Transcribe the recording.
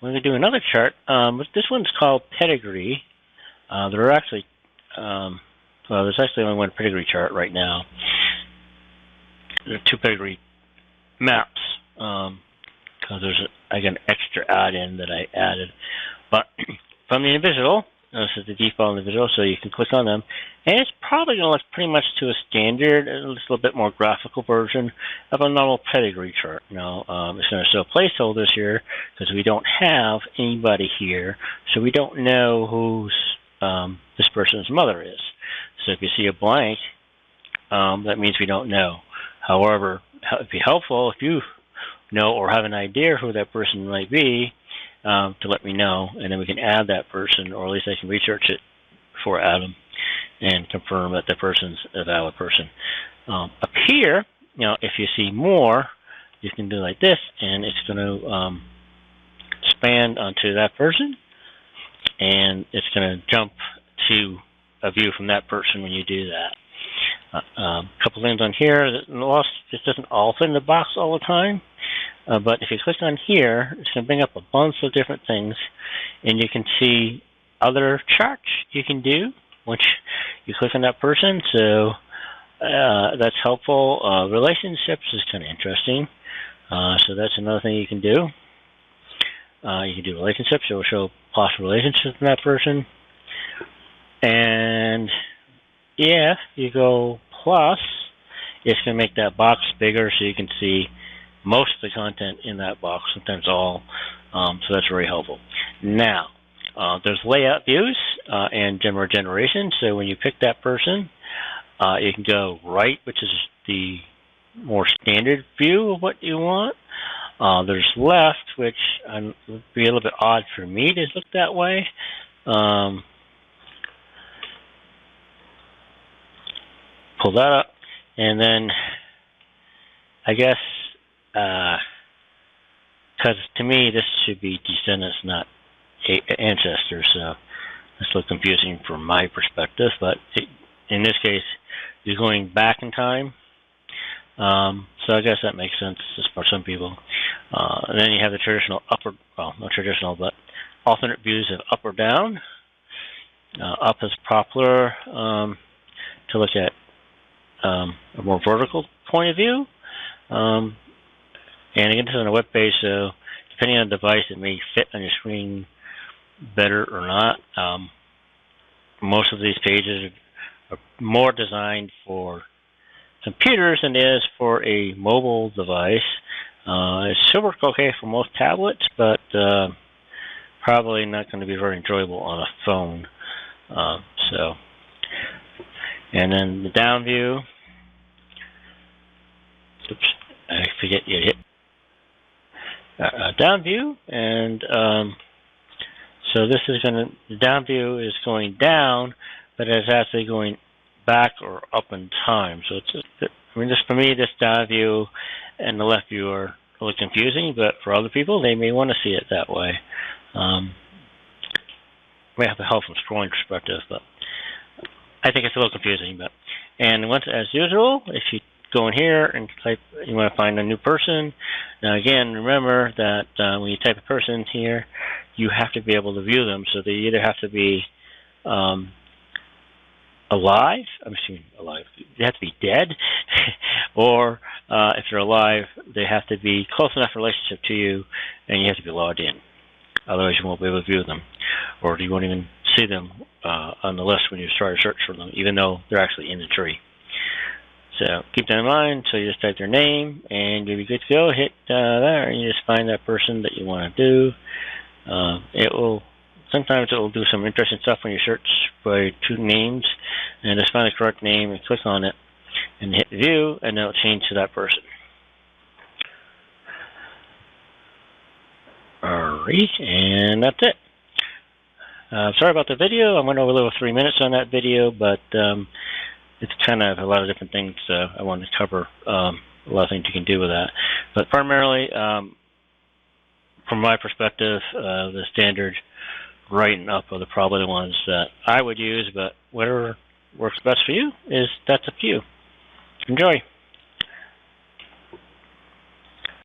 we're going to do another chart. This one's called Pedigree. There are actually, well, there's actually only one Pedigree chart right now. There are two Pedigree maps, because there's I got an extra add-in that I added. But from the individual, this is the default individual, so you can click on them, and it's probably going to look pretty much to a standard, a little bit more graphical version of a normal Pedigree chart. Now, it's going to show placeholders here because we don't have anybody here, so we don't know who's this person's mother is. So if you see a blank, that means we don't know. However, it'd be helpful if you know or have an idea who that person might be, to let me know, and then we can add that person, or at least I can research it before I add them and confirm that the person's a valid person. Up here, if you see more, you can do like this, and it's going to expand onto that person, and it's going to jump to a view from that person when you do that. A couple things on here. This doesn't all fit in the box all the time. But if you click on here, it's going to bring up a bunch of different things, and you can see other charts you can do once you click on that person. So that's helpful. Relationships is kind of interesting. So that's another thing you can do. You can do relationships. It will show possible relationships with that person. And if you go plus, it's going to make that box bigger so you can see most of the content in that box, sometimes all, so that's very helpful. Now, there's layout views and generation. So when you pick that person, you can go right, which is the more standard view of what you want. There's left, which would be a little bit odd for me to look that way. Pull that up, and then I guess, because to me this should be descendants, not ancestors, so it's a little confusing from my perspective, but in this case you're going back in time, so I guess that makes sense for some people. And then you have the traditional upper, well, not traditional, but alternate views of up or down. Up is popular to look at a more vertical point of view. And again, this is on a web page, so depending on the device, it may fit on your screen better or not. Most of these pages are more designed for computers than it is for a mobile device. It should work okay for most tablets, but probably not going to be very enjoyable on a phone. And then the down view. Oops, I forget you hit down view, and so this is the down view is going down, but it's actually going back or up in time. So just for me, this down view and the left view are a little confusing, but for other people, they may want to see it that way. May have to help from scrolling perspective, but I think it's a little confusing. And once, as usual, if you go in here and type, you want to find a new person. Now again, remember that when you type a person here, you have to be able to view them. So they either have to be alive. They have to be dead, or if they're alive, they have to be close enough relationship to you, and you have to be logged in. Otherwise, you won't be able to view them, or you won't even see them on the list when you try to search for them, even though they're actually in the tree. So keep that in mind. So you just type their name, and you'll be good to go. Hit there, and you just find that person that you want to do. Sometimes it will do some interesting stuff when you search by two names, and just find the correct name and click on it, and hit view, and it'll change to that person. Alright, and that's it. Sorry about the video. I went over a little 3 minutes on that video, but it's kind of a lot of different things. I wanted to cover a lot of things you can do with that. But primarily, from my perspective, the standard right and up are probably the ones that I would use, but whatever works best for you, that's up to you. Enjoy.